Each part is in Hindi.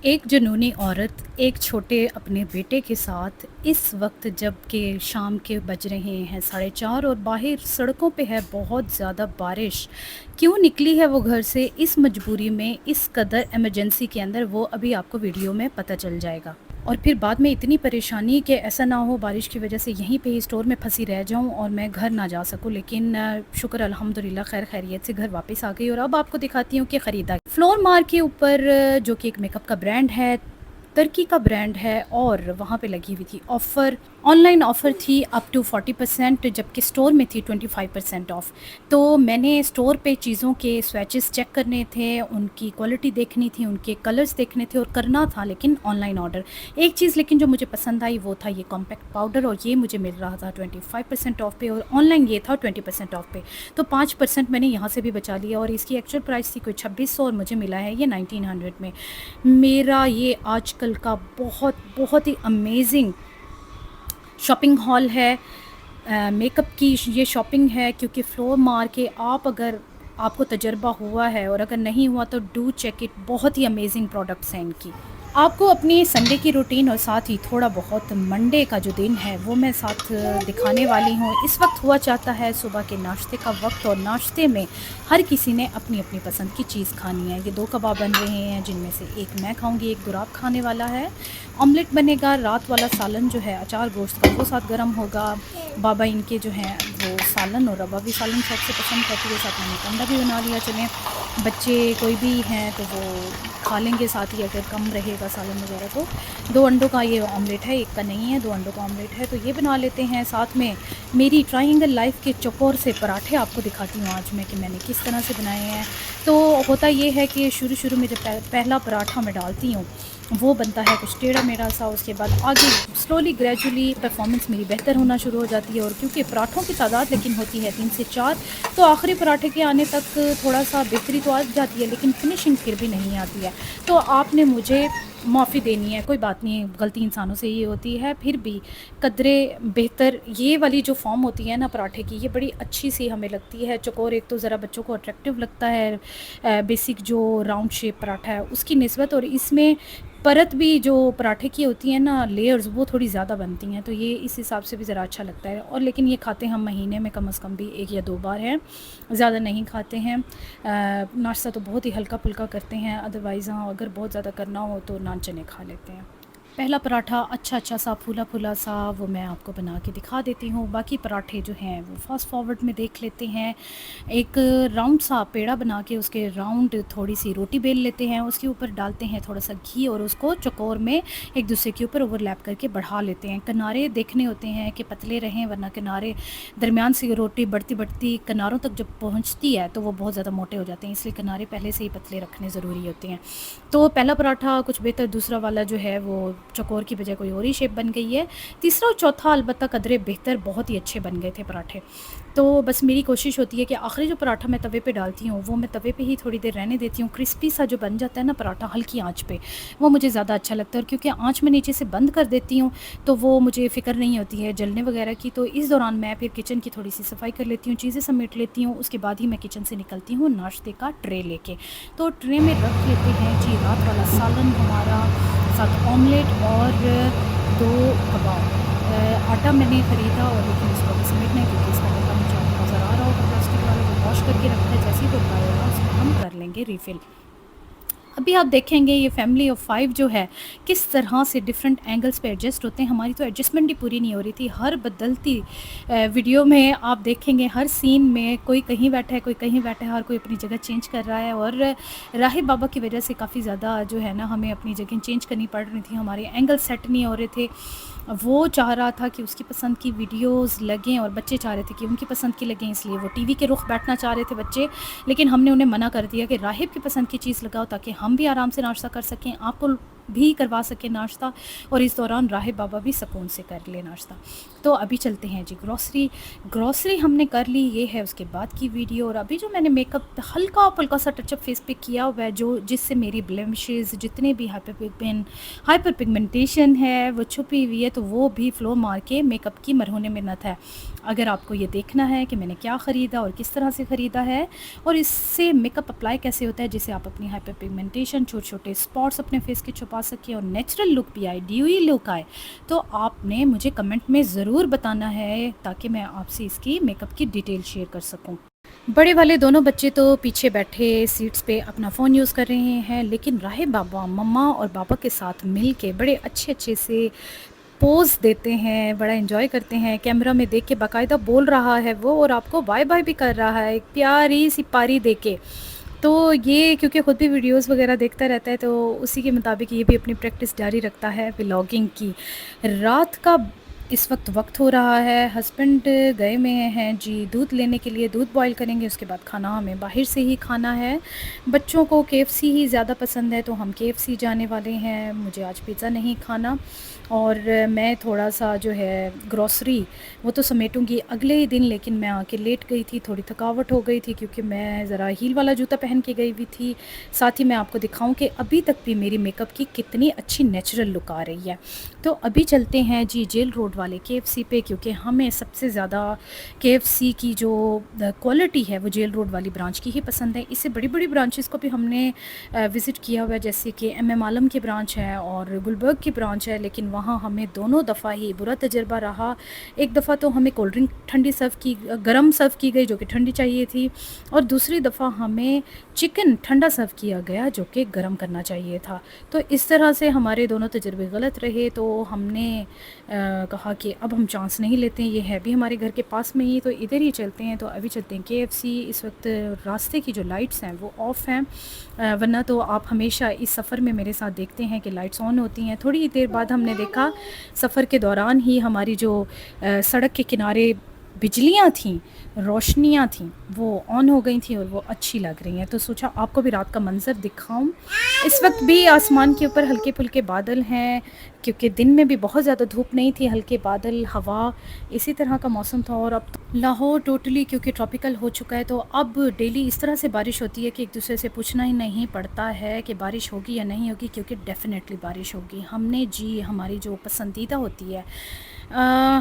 एक जुनूनी औरत एक छोटे अपने बेटे के साथ इस वक्त जब कि शाम के बज रहे हैं 4:30 और बाहर सड़कों पे है बहुत ज़्यादा बारिश। क्यों निकली है वो घर से इस मजबूरी में, इस कदर इमरजेंसी के अंदर, वो अभी आपको वीडियो में पता चल जाएगा। और फिर बाद में इतनी परेशानी कि ऐसा ना हो बारिश की वजह से यहीं पे ही स्टोर में फंसी रह जाऊं और मैं घर ना जा सकूं। लेकिन शुक्र अल्हम्दुलिल्लाह खैर खैरियत से घर वापस आ गई। और अब आपको दिखाती हूँ कि ख़रीदा फ्लोर मार के ऊपर, जो कि एक मेकअप का ब्रांड है, तुर्की का ब्रांड है, और वहाँ पे लगी हुई थी ऑफ़र। ऑनलाइन ऑफ़र थी अप टू 40%, जबकि स्टोर में थी 25% ऑफ़। तो मैंने स्टोर पे चीज़ों के स्वैचेस चेक करने थे, उनकी क्वालिटी देखनी थी, उनके कलर्स देखने थे और करना था लेकिन ऑनलाइन ऑर्डर। एक चीज़ लेकिन जो मुझे पसंद आई वो था ये कॉम्पैक्ट पाउडर, और ये मुझे मिल रहा था 25% ऑफ़ पे, और ऑनलाइन ये था 20% ऑफ़ पे। तो 5% मैंने यहाँ से भी बचा लिया, और इसकी एक्चुअल प्राइस थी कोई 2600 और मुझे मिला है ये 1900 में। मेरा ये आजकल का बहुत बहुत ही अमेजिंग शॉपिंग हॉल है। मेकअप की ये शॉपिंग है, क्योंकि फ्लोर मार के आप, अगर आपको तजर्बा हुआ है और अगर नहीं हुआ तो डू चेक इट। बहुत ही अमेजिंग प्रोडक्ट्स हैं इनकी। आपको अपनी संडे की रूटीन और साथ ही थोड़ा बहुत मंडे का जो दिन है वो मैं साथ दिखाने वाली हूँ। इस वक्त हुआ चाहता है सुबह के नाश्ते का वक्त, और नाश्ते में हर किसी ने अपनी अपनी पसंद की चीज़ खानी है। ये 2 कबाब बन रहे हैं, जिनमें से एक मैं खाऊंगी, एक गुराब खाने वाला है। ऑमलेट बनेगा, रात वाला सालन जो है अचार गोश्त का वो साथ गर्म होगा। बाबा इनके जो हैं वो सालन और रवा भी सालन सबसे पसंद करती है, साथ मैंने अंडा भी बना लिया। चलें, बच्चे कोई भी हैं तो वो खा लेंगे साथ ही, अगर कम रहेगा सालन वगैरह तो। 2 अंडों का ये ऑमलेट है, एक का नहीं है, 2 अंडों का ऑमलेट है, तो ये बना लेते हैं। साथ में मेरी ट्रायंगल लाइफ के चौकोर से पराठे आपको दिखाती हूँ आज मैं कि मैंने किस तरह से बनाए हैं। तो होता ये है कि शुरू में जब पहला पराठा मैं डालती हूँ वो बनता है कुछ टेढ़ा मेढ़ा सा, उसके बाद आगे स्लोली ग्रेजुअली परफॉर्मेंस मेरी बेहतर होना शुरू हो जाती है। और क्योंकि पराठों की तादाद लेकिन होती है 3 से 4, तो आखिरी पराठे के आने तक थोड़ा सा बेहतरी तो आ जाती है, लेकिन फिनिशिंग फिर भी नहीं आती है। तो आपने मुझे माफ़ी देनी है, कोई बात नहीं, गलती इंसानों से ही होती है। फिर भी कदरे बेहतर ये वाली जो फॉर्म होती है ना पराठे की, ये बड़ी अच्छी सी हमें लगती है। चौकोर एक तो ज़रा बच्चों को अट्रैक्टिव लगता है, बेसिक जो राउंड शेप पराठा है उसकी निस्बत, और इसमें परत भी जो पराठे की होती है ना, लेयर्स, वो थोड़ी ज़्यादा बनती हैं, तो ये इस हिसाब से भी ज़रा अच्छा लगता है। और लेकिन ये खाते हम महीने में कम से कम भी 1 या 2 बार हैं, ज़्यादा नहीं खाते हैं। नाश्ता तो बहुत ही हल्का फुल्का करते हैं, अदरवाइज़ हाँ अगर बहुत ज़्यादा करना हो तो नान चने खा लेते हैं। पहला पराठा अच्छा सा फूला फूला सा वो मैं आपको बना के दिखा देती हूँ। बाकी पराठे जो हैं वो फास्ट फॉरवर्ड में देख लेते हैं। एक राउंड सा पेड़ा बना के उसके राउंड थोड़ी सी रोटी बेल लेते हैं, उसके ऊपर डालते हैं थोड़ा सा घी और उसको चौकोर में एक दूसरे के ऊपर ओवरलैप करके बढ़ा लेते हैं। किनारे देखने होते हैं कि पतले रहें, वरना किनारे दरमियान से रोटी बढ़ती बढ़ती किनारों तक जब पहुँचती है तो वो बहुत ज़्यादा मोटे हो जाते हैं, इसलिए किनारे पहले से ही पतले रखने ज़रूरी होते हैं। तो पहला पराठा कुछ बेहतर, दूसरा वाला जो है वो चौकोर की बजाय कोई और ही शेप बन गई है। तीसरा और चौथा अलबत्ता कदरे बेहतर, बहुत ही अच्छे बन गए थे पराठे। तो बस मेरी कोशिश होती है कि आखिरी जो पराठा मैं तवे पे डालती हूँ वो मैं तवे पे ही थोड़ी देर रहने देती हूँ। क्रिस्पी सा जो बन जाता है ना पराठा हल्की आंच पे, वो मुझे ज़्यादा अच्छा लगता है। और क्योंकि आंच में नीचे से बंद कर देती हूँ तो वो मुझे फ़िक्र नहीं होती है जलने वगैरह की। तो इस दौरान मैं फिर किचन की थोड़ी सी सफाई कर लेती हूँ, चीज़ें समेट लेती हूँ, उसके बाद ही मैं किचन से निकलती हूँ नाश्ते का ट्रे लेके। तो ट्रे में रख लेते हैं जी रात वाला सालन हमारा, साथ ऑमलेट और 2 कबाब। आटा मैंने ख़रीदा और लेकिन इसको अभी समेटना है, क्योंकि इसका डब्बा नीचे आपको नज़र आ रहा होगा प्लास्टिक वाला, वो वॉश करके रखा है। जैसे ही वो ड्राई होगा उसमें हम कर लेंगे रिफ़िल। अभी आप देखेंगे ये फैमिली ऑफ 5 जो है किस तरह से डिफरेंट एंगल्स पे एडजस्ट होते हैं। हमारी तो एडजस्टमेंट ही पूरी नहीं हो रही थी। हर बदलती वीडियो में आप देखेंगे, हर सीन में कोई कहीं बैठा है, कोई कहीं बैठा है, हर कोई अपनी जगह चेंज कर रहा है। और राहिब बाबा की वजह से काफ़ी ज़्यादा जो है ना हमें अपनी जगह चेंज करनी पड़ रही थी, हमारे एंगल सेट नहीं हो रहे थे। वो चाह रहा था कि उसकी पसंद की वीडियोस लगें और बच्चे चाह रहे थे कि उनकी पसंद की लगें, इसलिए वो टीवी के रुख बैठना चाह रहे थे बच्चे। लेकिन हमने उन्हें मना कर दिया कि राहिब की पसंद की चीज़ लगाओ ताकि हम भी आराम से नाश्ता कर सकें, आपको भी करवा सके नाश्ता, और इस दौरान राहिब बाबा भी सुकून से कर ले नाश्ता। तो अभी चलते हैं जी ग्रॉसरी हमने कर ली, ये है उसके बाद की वीडियो। और अभी जो मैंने मेकअप हल्का फुल्का सा टचअप फेस पे किया हुआ है, जो जिससे मेरी ब्लेमिशेस जितने भी हाइपर पिगमेंटेशन है वो छुपी हुई है, तो वो भी फ्लो मार के मेकअप की मरहून मिन्नत है। अगर आपको ये देखना है कि मैंने क्या ख़रीदा और किस तरह से ख़रीदा है और इससे मेकअप अप्लाई कैसे होता है जिससे आप अपनी हाइपर पिगमेंटेशन, छोटे छोटे स्पॉट्स अपने फेस के छुपा सकें और नेचुरल लुक भी आए, ड्यूई लुक आए, तो आपने मुझे कमेंट में ज़रूर बताना है ताकि मैं आपसे इसकी मेकअप की डिटेल शेयर कर सकूं। बड़े वाले दोनों बच्चे तो पीछे बैठे सीट्स पे अपना फ़ोन यूज़ कर रहे हैं, लेकिन राहिब बाबा मम्मा और पापा के साथ मिल के बड़े अच्छे अच्छे से पोज़ देते हैं, बड़ा एंजॉय करते हैं। कैमरा में देख के बाकायदा बोल रहा है वो, और आपको बाय बाय भी कर रहा है एक प्यारी सी पारी दे के। तो ये क्योंकि ख़ुद भी वीडियोस वगैरह देखता रहता है, तो उसी के मुताबिक ये भी अपनी प्रैक्टिस जारी रखता है व्लॉगिंग की। रात का इस वक्त हो रहा है, हस्बैंड गए में हैं जी दूध लेने के लिए, दूध बॉईल करेंगे, उसके बाद खाना हमें बाहर से ही खाना है। बच्चों को केएफसी ही ज़्यादा पसंद है तो हम केएफसी जाने वाले हैं, मुझे आज पिज़्ज़ा नहीं खाना। और मैं थोड़ा सा जो है ग्रॉसरी वो तो समेटूंगी अगले ही दिन, लेकिन मैं आके लेट गई थी, थोड़ी थकावट हो गई थी क्योंकि मैं ज़रा हील वाला जूता पहन के गई हुई थी। साथ ही मैं आपको दिखाऊं कि अभी तक भी मेरी मेकअप की कितनी अच्छी नेचुरल लुक आ रही है। तो अभी चलते हैं जी जेल रोड वाले केएफसी पे, क्योंकि हमें सबसे ज़्यादा केएफसी की जो क्वालिटी है वो जेल रोड वाली ब्रांच की ही पसंद है। इससे बड़ी बड़ी ब्रांचेस को भी हमने विज़िट किया हुआ है, जैसे कि एमएम आलम की ब्रांच है और गुलबर्ग की ब्रांच है, लेकिन वहाँ हमें दोनों दफ़ा ही बुरा तजर्बा रहा। एक दफ़ा तो हमें कोल्ड ड्रिंक ठंडी गर्म सर्व की गई जो कि ठंडी चाहिए थी, और दूसरी दफ़ा हमें चिकन ठंडा सर्व किया गया जो कि गर्म करना चाहिए था। तो इस तरह से हमारे दोनों तजर्बे गलत रहे, तो हमने कहा कि अब हम चांस नहीं लेते हैं, ये है भी हमारे घर के पास में ही, तो इधर ही चलते हैं। तो अभी चलते हैं केएफसी। इस वक्त रास्ते की जो लाइट्स हैं वो ऑफ़ हैं, वरना तो आप हमेशा इस सफ़र में मेरे साथ देखते हैं कि लाइट्स ऑन होती हैं। थोड़ी देर बाद हमने देखा सफ़र के दौरान ही हमारी जो सड़क के किनारे बिजलियाँ थीं, रोशनियाँ थीं, वो ऑन हो गई थी और वो अच्छी लग रही हैं, तो सोचा आपको भी रात का मंज़र दिखाऊं। इस वक्त भी आसमान के ऊपर हल्के फुल्के बादल हैं, क्योंकि दिन में भी बहुत ज़्यादा धूप नहीं थी, हल्के बादल, हवा, इसी तरह का मौसम था। और अब तो लाहौर टोटली क्योंकि ट्रॉपिकल हो चुका है, तो अब डेली इस तरह से बारिश होती है कि एक दूसरे से पूछना ही नहीं पड़ता है कि बारिश होगी या नहीं होगी, क्योंकि डेफ़िनेटली बारिश होगी। हमने जी हमारी जो पसंदीदा होती है,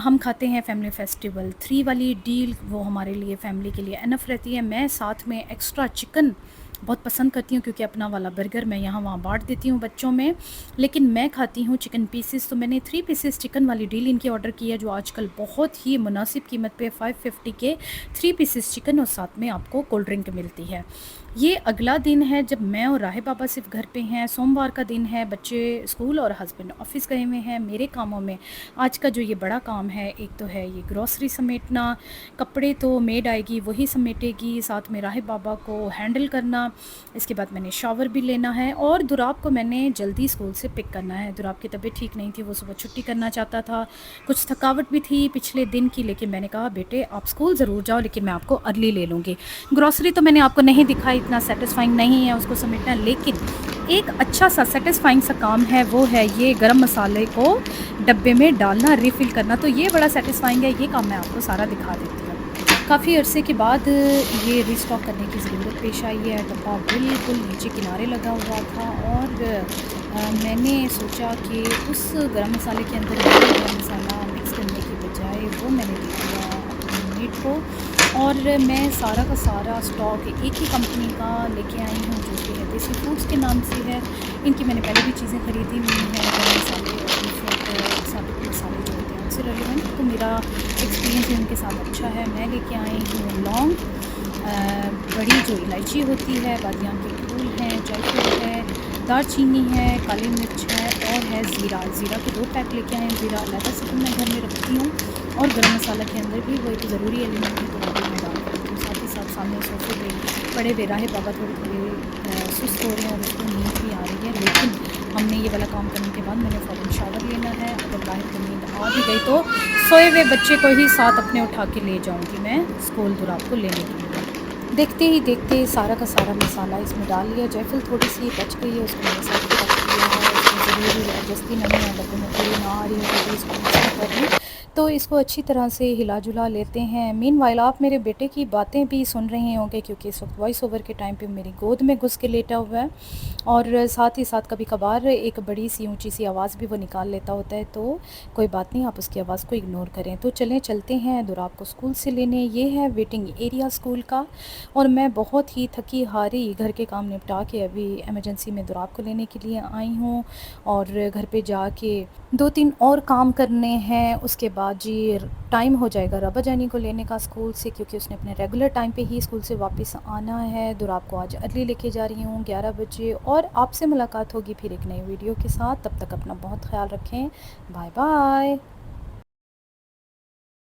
हम खाते हैं फैमिली फेस्टिवल 3 वाली डील, वो हमारे लिए फ़ैमिली के लिए इनफ रहती है। मैं साथ में एक्स्ट्रा चिकन बहुत पसंद करती हूँ, क्योंकि अपना वाला बर्गर मैं यहाँ वहाँ बांट देती हूँ बच्चों में, लेकिन मैं खाती हूँ चिकन पीसेस। तो मैंने 3 पीसेस चिकन वाली डील इनकी ऑर्डर की है, जो आजकल बहुत ही मुनासिब कीमत पे 550 के 3 पीसेस चिकन और साथ में आपको कोल्ड ड्रिंक मिलती है। ये अगला दिन है जब मैं और राहिब बाबा सिर्फ घर पे हैं, सोमवार का दिन है, बच्चे स्कूल और हस्बैंड ऑफिस गए हुए हैं। मेरे कामों में आज का जो ये बड़ा काम है, एक तो है ये ग्रॉसरी समेटना, कपड़े तो मेड आएगी वही समेटेगी, साथ में राहिब बाबा को हैंडल करना, इसके बाद मैंने शावर भी लेना है, और दुराब को मैंने जल्दी स्कूल से पिक करना है। दुराब की तबीयत ठीक नहीं थी, वो सुबह छुट्टी करना चाहता था, कुछ थकावट भी थी पिछले दिन की, लेकिन मैंने कहा बेटे आप स्कूल ज़रूर जाओ, लेकिन मैं आपको अर्ली ले लूँगी। ग्रॉसरी तो मैंने आपको नहीं दिखाई, इतना सेटिस्फाइंग नहीं है उसको समेटना, लेकिन एक अच्छा सा सेटिस्फाइंग सा काम है, वो है ये गरम मसाले को डब्बे में डालना, रिफ़िल करना, तो ये बड़ा सेटिस्फाइंग है। ये काम मैं आपको सारा दिखा देती हूँ। काफ़ी अरसे के बाद ये रिस्टॉक करने की ज़रूरत पेश आई है। डब्बा बिल्कुल नीचे किनारे लगा हुआ था, और मैंने सोचा कि उस गरम मसाले के अंदर गरम मसाला मिक्स करने की बजाय वो मैंने दे दिया अपनी मीट को, और मैं सारा का सारा स्टॉक एक ही कंपनी का लेके आई हूँ, जो कि है देसी फूड्स के नाम से है। इनकी मैंने पहले भी चीज़ें ख़रीदी हुई हैं, गरम मसाले और दूसरे साबुत मसाले जो होते हैं उनसे रेलिवेंट, तो मेरा एक्सपीरियंस इनके साथ अच्छा है। मैं लेके आई हूँ लौंग, बड़ी जो इलायची होती है, बादियान के फूल हैं, जायफल है, दालचीनी है, काली मिर्च है, और है ज़ीरा के 2 पैक लेके आए हैं। ज़ीरा अलग से तो मैं घर में रखती हूँ, और गरम मसाला के अंदर भी वो एक ज़रूरी एलिमेंट है, तो वो भी मैं डाल देती हूँ। साथ ही साथ सामने सोफे पे पड़े हुए राहिब बाबा थोड़े सुस्त हो रहे हैं और उसको नींद भी आ रही है, लेकिन हमने ये वाला काम करने के बाद मैंने फ़ौरन शावर लेना है। अगर राहिब को नींद आ भी गई तो सोए हुए बच्चे को ही साथ अपने उठा के ले जाऊँगी मैं स्कूल दुराब को लेने के लिए। देखते ही देखते सारा का सारा मसाला इसमें डाल लिया, जायफल थोड़ी सी बच गई है, उसको मैंने साथ रख दिया है। उसमें कोई भी ज़बरदस्ती नहीं है, अगर तुम्हें पूरी ना आ रही हो तो भी स्कूल से कर ली। तो इसको अच्छी तरह से हिला-जुला लेते हैं। मीनवाइल आप मेरे बेटे की बातें भी सुन रहे होंगे क्योंकि इस वक़्त वॉइस ओवर के टाइम पे मेरी गोद में घुस के लेटा हुआ है और साथ ही साथ कभी-कभार एक बड़ी-सी ऊँची-सी आवाज़ भी वो निकाल लेता होता है, तो कोई बात नहीं, आप उसकी आवाज़ को इग्नोर करें। तो चलें चलते हैं दुराब को स्कूल से लेने। ये है वेटिंग एरिया स्कूल का और मैं बहुत ही थकी-हारी घर के काम निपटा के अभी इमरजेंसी में दुराब को लेने के लिए आई हूँ और घर पे जाके 2-3 और काम करने हैं। उसके बाद जी टाइम हो जाएगा रबा जानी को लेने का स्कूल से क्योंकि उसने अपने रेगुलर टाइम पे ही स्कूल से वापस आना है। दुराब को आज अर्ली लेके जा रही हूँ 11 बजे और आपसे मुलाकात होगी फिर एक नई वीडियो के साथ। तब तक अपना बहुत ख़्याल रखें। Bye bye.